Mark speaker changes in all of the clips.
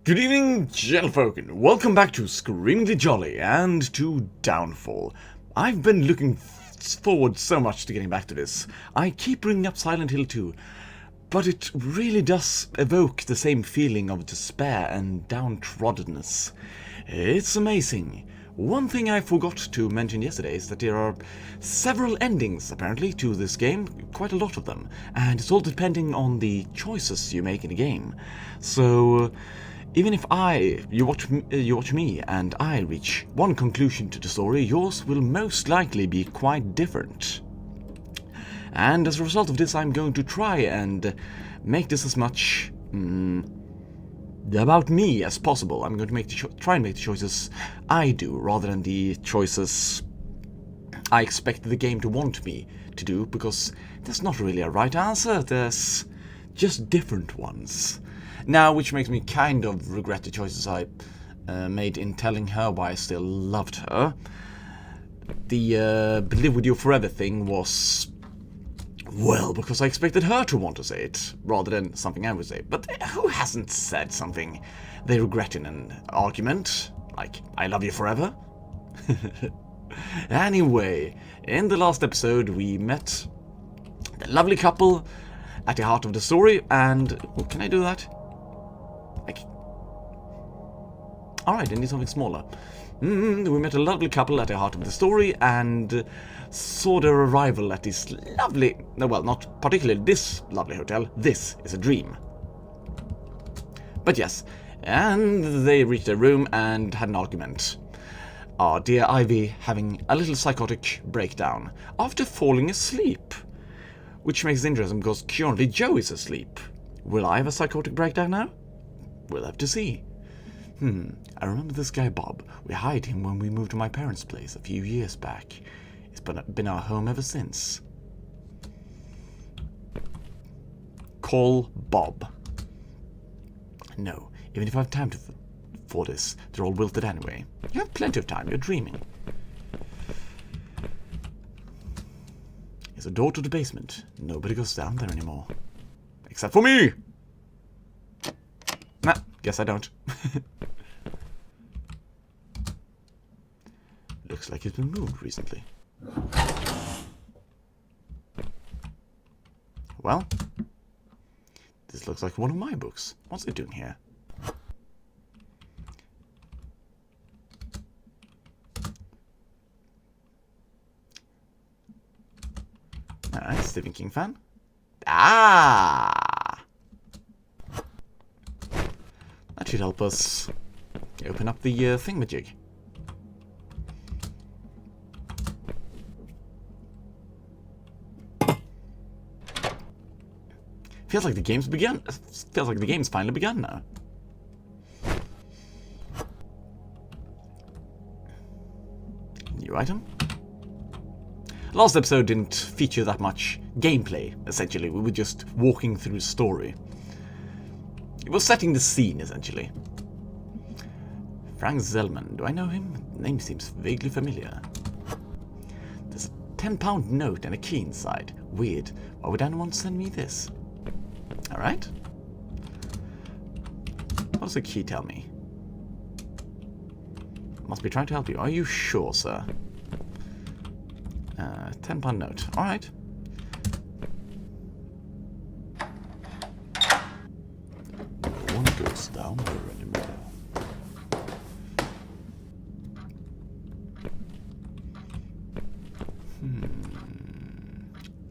Speaker 1: Good evening, gentlefolk, and welcome back to Screamingly Jolly and to Downfall. I've been looking forward so much to getting back to this. I keep bringing up Silent Hill 2, but it really does evoke the same feeling of despair and downtroddenness. It's amazing. One thing I forgot to mention yesterday is that there are several endings, apparently, to this game, quite a lot of them, and it's all depending on the choices you make in the game. So even if you watch me and I reach one conclusion to the story, yours will most likely be quite different. And as a result of this, I'm going to try and make this as much about me as possible. I'm going to try and make the choices I do, rather than the choices I expect the game to want me to do, because there's not really a right answer, there's just different ones. Now, which makes me kind of regret the choices I made in telling her why I still loved her. The live with you forever thing was, well, because I expected her to want to say it, rather than something I would say. But who hasn't said something they regret in an argument? Like, I love you forever? Anyway, in the last episode we met the lovely couple at the heart of the story, and... oh, can I do that? Alright, I need something smaller. We met a lovely couple at the heart of the story and saw their arrival at this lovely... no, well, not particularly this lovely hotel. This is a dream. But yes, and they reached their room and had an argument. Our dear Ivy having a little psychotic breakdown after falling asleep. Which makes it interesting because currently Joe is asleep. Will I have a psychotic breakdown now? We'll have to see. I remember this guy Bob. We hired him when we moved to my parents' place a few years back. It's been our home ever since. Call Bob. No, even if I have time for this, they're all wilted anyway. You have plenty of time, you're dreaming. There's a door to the basement. Nobody goes down there anymore. Except for me! Nah, guess I don't. Looks like it's been moved recently. Well, this looks like one of my books. What's it doing here? Alright, Stephen King fan. Ah! That should help us open up the thingamajig. Feels like the game's begun. Feels like the game's finally begun now. New item. Last episode didn't feature that much gameplay, essentially. We were just walking through the story. It was setting the scene, essentially. Frank Zellman. Do I know him? The name seems vaguely familiar. There's a £10 note and a key inside. Weird. Why would anyone send me this? Alright. What does the key tell me? Must be trying to help you. Are you sure, sir? £10 note. Alright. No one goes down there anymore.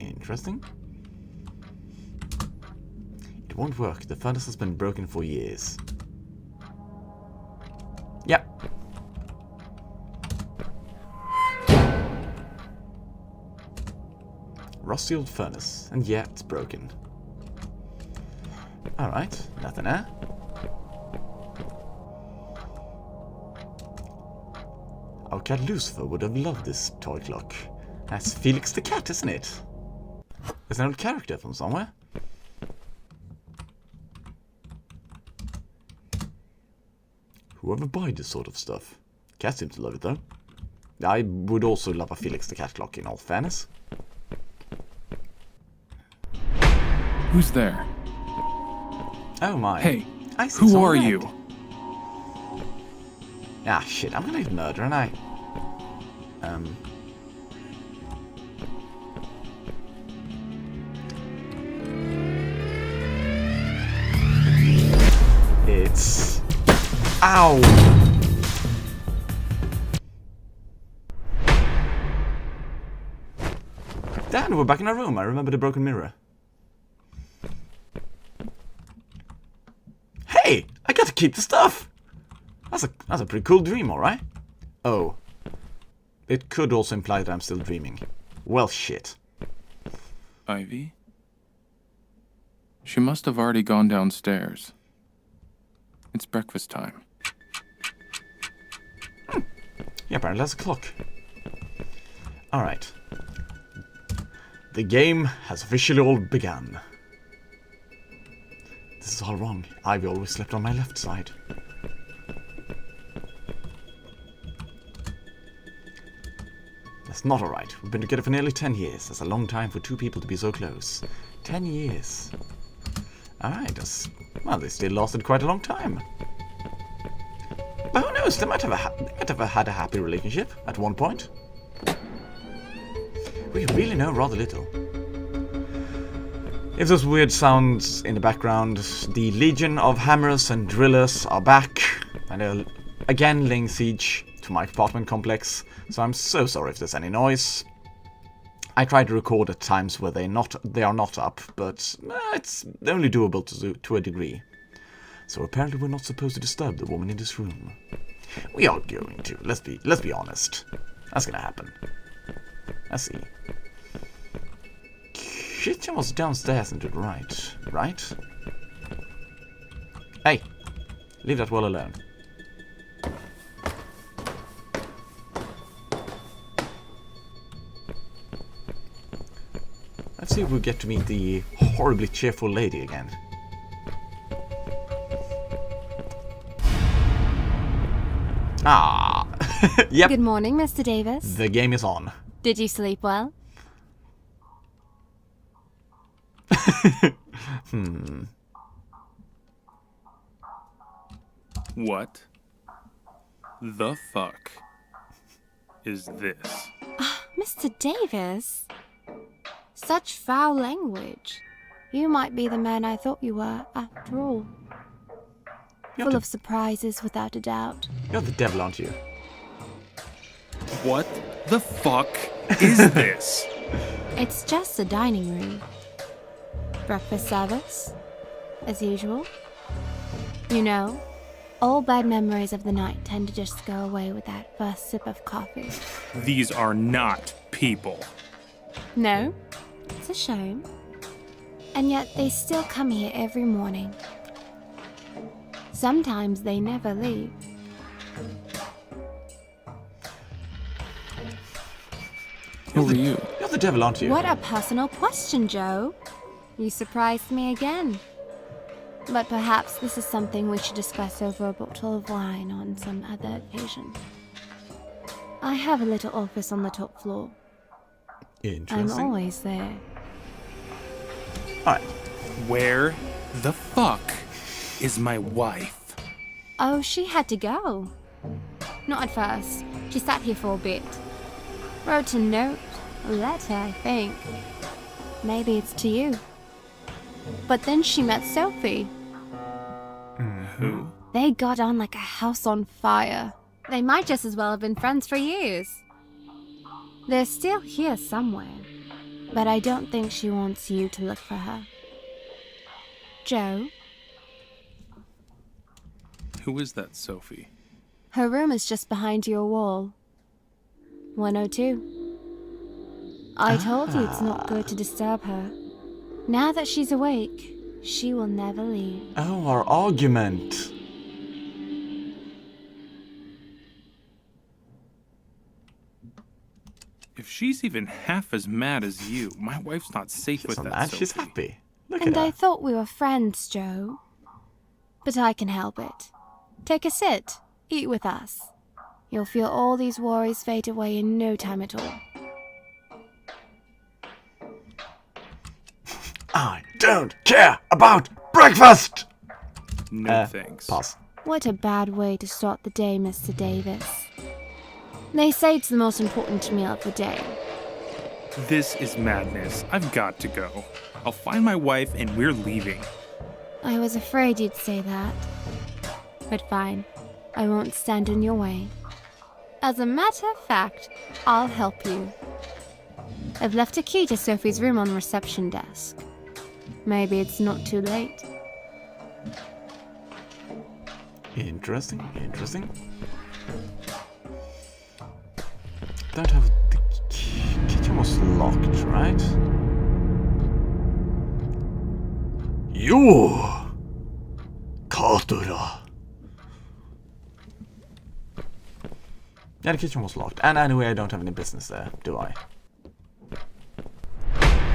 Speaker 1: Interesting. It won't work. The furnace has been broken for years. Yep. Rusty old furnace. And yeah, it's broken. Alright, nothing there. Our cat Lucifer would have loved this toy clock. That's Felix the cat, isn't it? There's an old character from somewhere. Whoever buys this sort of stuff. Cat seems to love it though. I would also love a Felix the cat clock in all fairness.
Speaker 2: Who's there?
Speaker 1: Oh my.
Speaker 2: Hey,
Speaker 1: I see
Speaker 2: who
Speaker 1: some
Speaker 2: are
Speaker 1: red.
Speaker 2: you?
Speaker 1: Ah, shit, I'm gonna hit murder, and I... It's... Ow! Dan, we're back in our room. I remember the broken mirror. Hey! I got to keep the stuff! That's a pretty cool dream, alright? Oh. It could also imply that I'm still dreaming. Well, shit.
Speaker 2: Ivy? She must have already gone downstairs. It's breakfast time.
Speaker 1: Yeah, apparently that's a clock. Alright. The game has officially all begun. This is all wrong. Ivy always slept on my left side. That's not alright. We've been together for nearly 10 years. That's a long time for two people to be so close. 10 years. Alright, well, they still lasted quite a long time. But who knows, they might have had a happy relationship at one point. We really know rather little. If those weird sounds in the background, the Legion of Hammers and Drillers are back, and they're again laying siege to my apartment complex, so I'm so sorry if there's any noise. I try to record at times where they are not up, but it's only doable to a degree. So apparently we're not supposed to disturb the woman in this room. We are going to. Let's be honest. That's gonna happen. Let's see. Kitchen was downstairs and to the right, right? Hey, leave that well alone. Let's see if we get to meet the horribly cheerful lady again. Ah, yep.
Speaker 3: Good morning, Mr. Davis.
Speaker 1: The game is on.
Speaker 3: Did you sleep well?
Speaker 2: What the fuck is this?
Speaker 3: Mr. Davis? Such foul language. You might be the man I thought you were, after all. Full of surprises, without a doubt.
Speaker 1: You're the devil, aren't you?
Speaker 2: What the fuck is this?
Speaker 3: It's just a dining room. Breakfast service, as usual. You know, all bad memories of the night tend to just go away with that first sip of coffee.
Speaker 2: These are not people.
Speaker 3: No, it's a shame. And yet they still come here every morning. Sometimes they never leave.
Speaker 2: Who are you?
Speaker 1: You're the devil, aren't you?
Speaker 3: What a personal question, Joe. You surprised me again. But perhaps this is something we should discuss over a bottle of wine on some other occasion. I have a little office on the top floor.
Speaker 1: Interesting.
Speaker 3: I'm always there.
Speaker 1: Alright.
Speaker 2: Where the fuck is my wife?
Speaker 3: Oh, she had to go. Not at first. She sat here for a bit. Wrote a note, a letter, I think. Maybe it's to you. But then she met Sophie.
Speaker 2: Who?
Speaker 3: They got on like a house on fire. They might just as well have been friends for years. They're still here somewhere. But I don't think she wants you to look for her. Joe?
Speaker 2: Who is that Sophie?
Speaker 3: Her room is just behind your wall. 102. I told you it's not good to disturb her. Now that she's awake, she will never leave.
Speaker 1: Oh, our argument.
Speaker 2: If she's even half as mad as you, my wife's not safe
Speaker 1: She's
Speaker 2: with
Speaker 1: not
Speaker 2: that
Speaker 1: mad,
Speaker 2: Sophie.
Speaker 1: she's happy. Look
Speaker 3: And
Speaker 1: at
Speaker 3: I
Speaker 1: her.
Speaker 3: thought we were friends, Joe. But I can help it. Take a sit. Eat with us. You'll feel all these worries fade away in no time at all.
Speaker 1: I don't care about breakfast!
Speaker 2: No thanks.
Speaker 1: Pause.
Speaker 3: What a bad way to start the day, Mr. Davis. They say it's the most important meal of the day.
Speaker 4: This is madness. I've got to go. I'll find my wife and we're leaving.
Speaker 3: I was afraid you'd say that. But fine, I won't stand in your way. As a matter of fact, I'll help you. I've left a key to Sophie's room on the reception desk. Maybe it's not too late.
Speaker 1: Interesting, interesting. Don't have the kitchen was locked, right? You, Katura. Yeah, the kitchen was locked. And anyway, I don't have any business there, do I?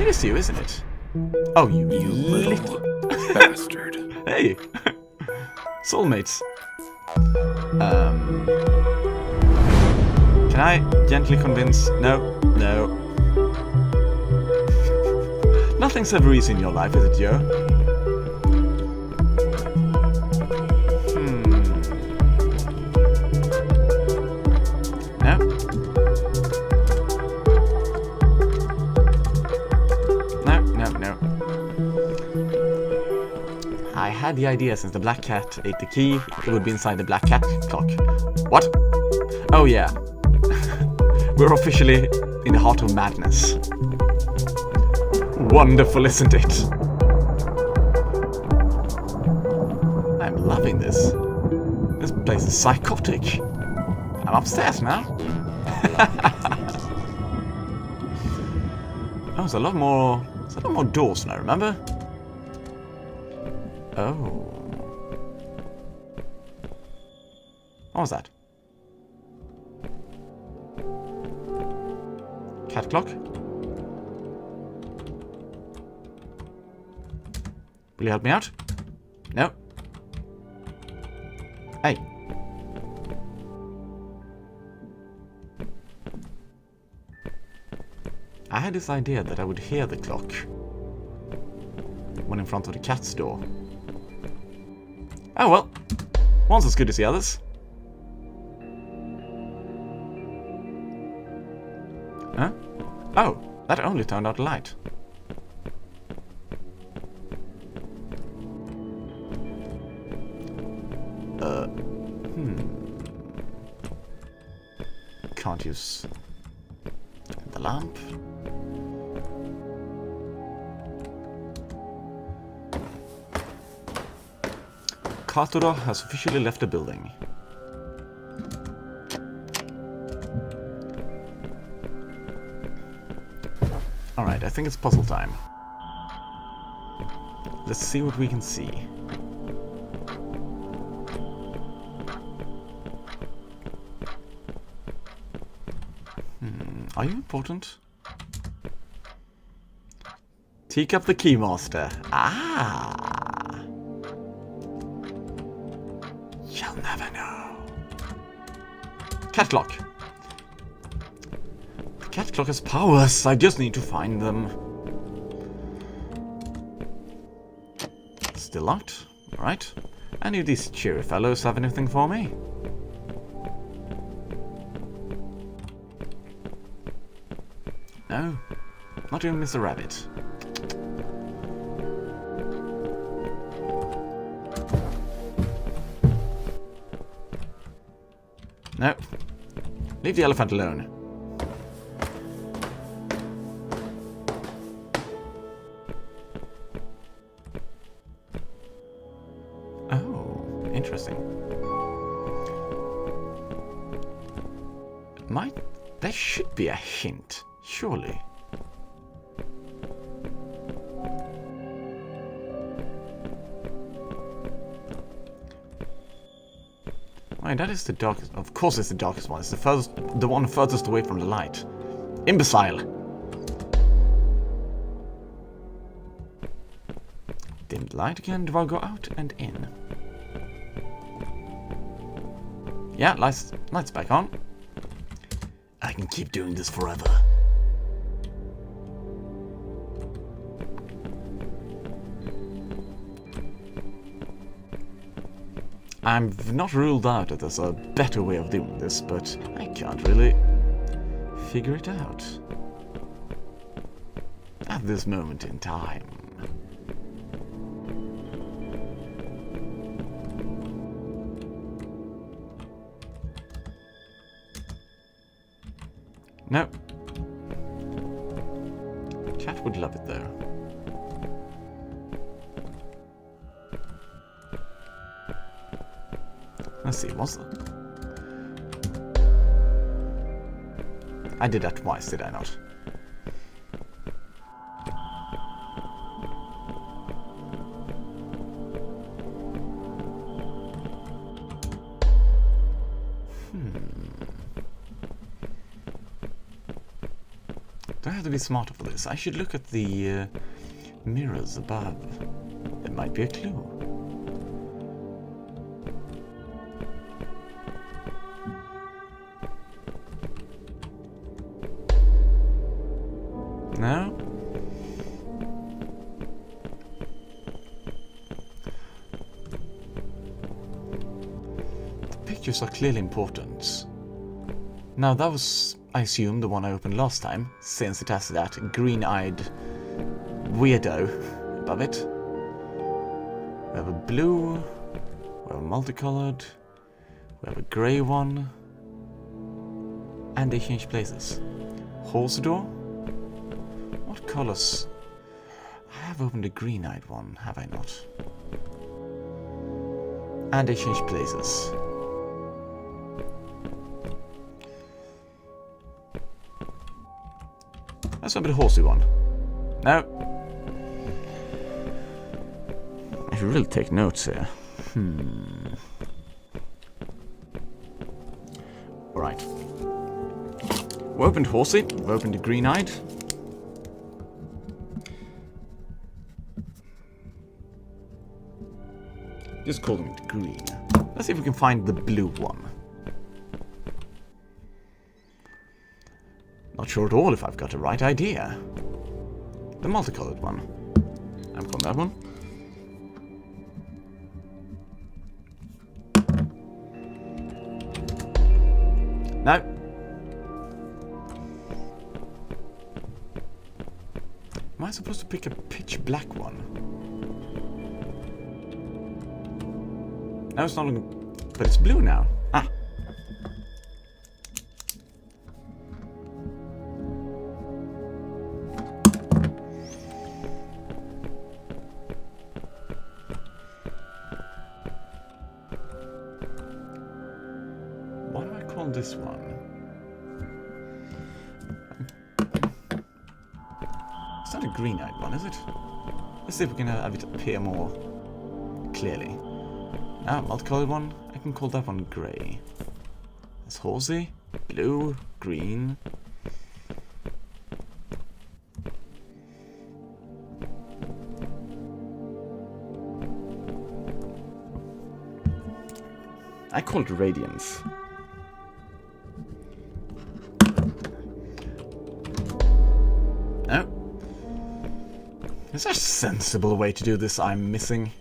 Speaker 1: It is you, isn't it? Oh, you
Speaker 2: little bastard.
Speaker 1: Hey! Soulmates. Can I gently convince? No, no. Nothing's ever easy in your life, is it, Joe? No? No. I had the idea since the black cat ate the key, it would be inside the black cat clock. What? Oh yeah. We're officially in the heart of madness. Wonderful, isn't it? I'm loving this. This place is psychotic. I'm upstairs now. Oh, there's a lot more doors now, remember? Oh. What was that? Cat clock? Will you help me out? No. Hey. I had this idea that I would hear the clock when in front of the cat's door. Oh well, one's as good as the others. Huh? Oh, that only turned out the light. Can't use the lamp. Katura has officially left the building. Alright, I think it's puzzle time. Let's see what we can see. Are you important? Teacup the Keymaster. Ah! You'll never know. Cat clock. The cat clock has powers. I just need to find them. Still locked. Alright. Any of these cheery fellows have anything for me? No. Not even Mr. Rabbit. No. Leave the elephant alone. Oh, interesting. There should be a hint, surely. Wait, that is the darkest. Of course, it's the darkest one. It's the one furthest away from the light. Imbecile. Dimmed light again. Do I go out and in? Yeah, lights back on. I can keep doing this forever. I've not ruled out that there's a better way of doing this, but I can't really figure it out at this moment in time. No. Cat would love it though. Let's see, what's that? I did that twice, did I not? Do I have to be smarter for this? I should look at the mirrors above. There might be a clue. No? The pictures are clearly important. Now that was, I assume, the one I opened last time, since it has that green-eyed weirdo above it. We have a blue, we have a multicolored, we have a grey one, and they change places. Horse door? What colors? I have opened a green-eyed one, have I not? And they change places. Let's open the horsey one. No. I should really take notes here. Alright. We opened horsey, we opened the green-eyed. Just call them green. Let's see if we can find the blue one. Not sure at all if I've got the right idea. The multicolored one. I'm calling that one. No. Am I supposed to pick a pitch black one? No, it's not looking... But it's blue now. Ah. What do I call this one? It's not a green-eyed one, is it? Let's see if we can have it appear more clearly. Now, multicolored one, I can call that one grey. That's horsey, blue, green. I call it radiance. No. Is there a sensible way to do this I'm missing?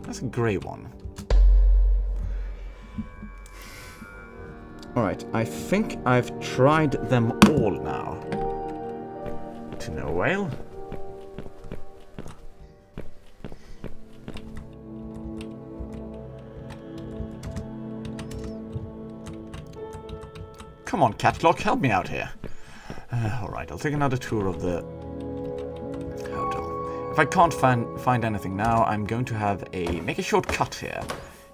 Speaker 1: That's a grey one. Alright, I think I've tried them all now. To no avail. Come on, cat clock, help me out here. Alright, I'll take another tour of the hotel. If I can't find anything now, I'm going to make a short cut here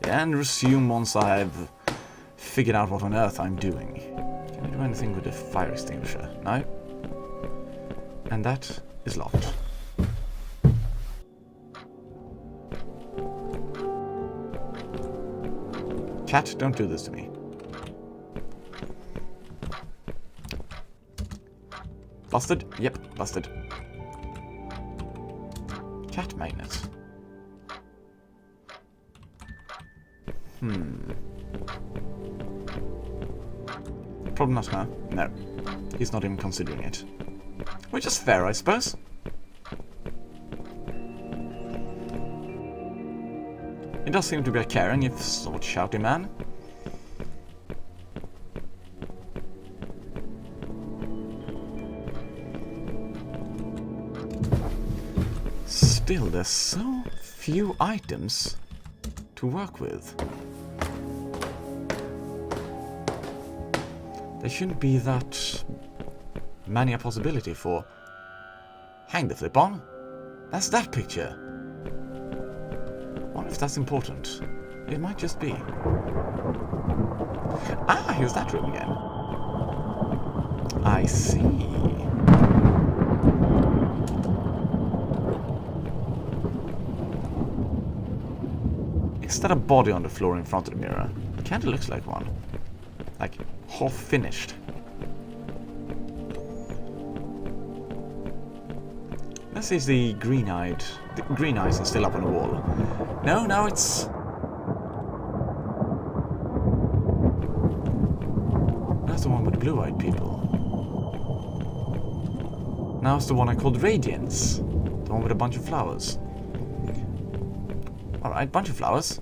Speaker 1: and resume once I've figured out what on earth I'm doing. Can I do anything with the fire extinguisher? No. And that is locked. Cat, don't do this to me. Busted? Yep, busted. Cat magnet. Problem not now? No. He's not even considering it. Which is fair, I suppose. He does seem to be a caring, if somewhat shouty man. Still, there's so few items to work with. There shouldn't be that many a possibility for... Hang the flip on. That's that picture. Wonder if that's important. It might just be. Ah, here's that room again. I see. Is that a body on the floor in front of the mirror? It kinda looks like one. Like, half finished. Let's see if the green eyes are still up on the wall. No, now it's... That's the one with the blue-eyed people. Now it's the one I called Radiance. The one with a bunch of flowers. Alright, bunch of flowers.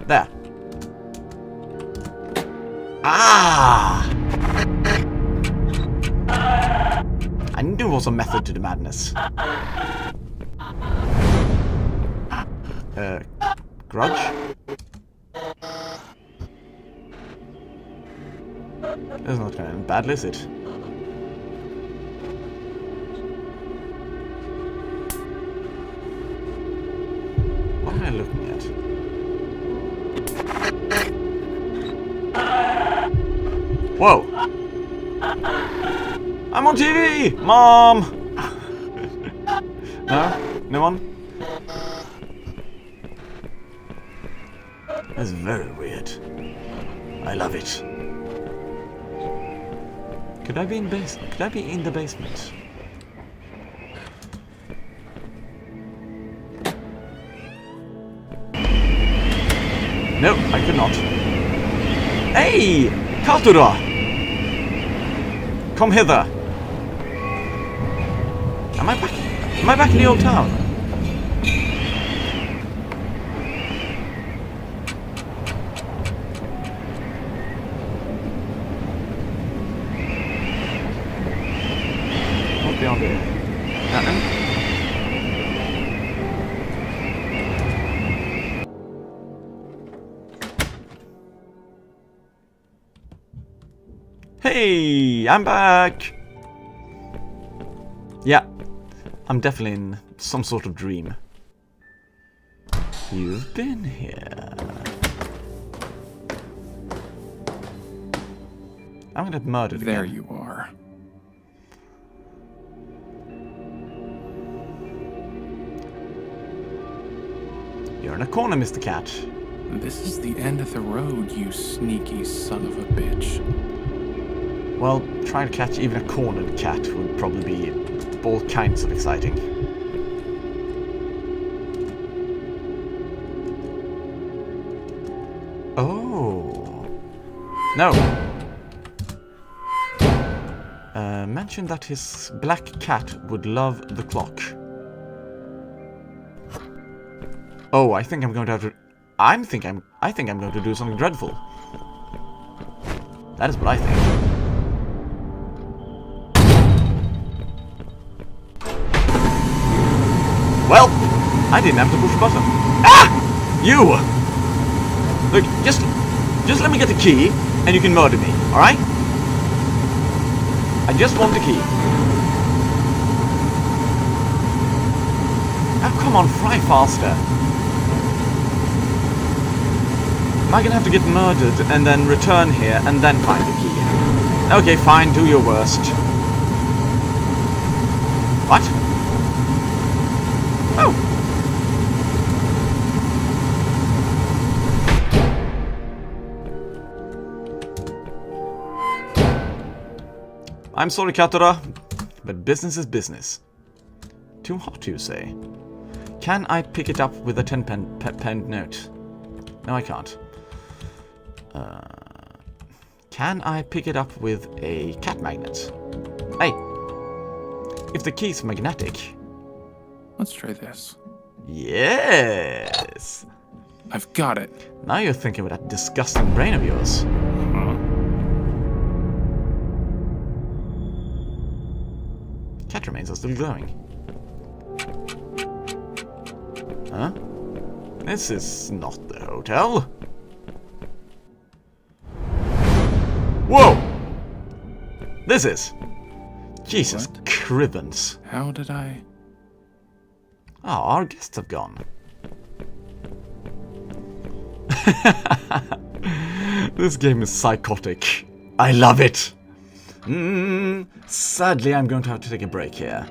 Speaker 1: There. Ah! I knew there was a method to the madness. Grudge? That's not going to end badly, is it? What am I looking at? Whoa! I'm on TV! Mom! No? No one? That's very weird. I love it. Could I be in the basement? No, I could not. Hey! Katura! Come hither! Am I back in the old town? What's beyond here? Nothing. Hey, I'm back! Yeah, I'm definitely in some sort of dream. You've been here. I'm gonna get murdered
Speaker 2: There
Speaker 1: again.
Speaker 2: you are.
Speaker 1: You're in a corner, Mr. Cat.
Speaker 2: This is the end of the road, you sneaky son of a bitch.
Speaker 1: Well, trying to catch even a cornered cat would probably be all kinds of exciting. Oh. No. Mentioned that his black cat would love the clock. Oh, I think I'm going to have to... I think I'm going to do something dreadful. That is what I think. Well, I didn't have to push a button. Ah! You! Look, just let me get the key, and you can murder me, alright? I just want the key. Now come on, fly faster. Am I gonna have to get murdered, and then return here, and then find the key? Okay, fine, do your worst. What? Oh! I'm sorry, Katura, but business is business. Too hot, you say? Can I pick it up with a 10-pound note? No, I can't. Can I pick it up with a cat magnet? Hey! If the key's magnetic...
Speaker 2: Let's try this.
Speaker 1: Yes!
Speaker 2: I've got it.
Speaker 1: Now you're thinking with that disgusting brain of yours.
Speaker 2: Huh?
Speaker 1: Cat remains are still glowing. Huh? This is not the hotel. Whoa! This is. Jesus
Speaker 2: What?
Speaker 1: Crivens.
Speaker 2: How did I...
Speaker 1: Ah, our guests have gone. This game is psychotic. I love it. Sadly, I'm going to have to take a break here.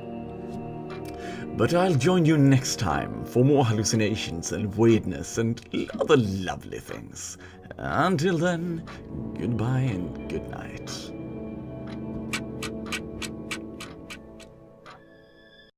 Speaker 1: But I'll join you next time for more hallucinations and weirdness and other lovely things. Until then, goodbye and good night.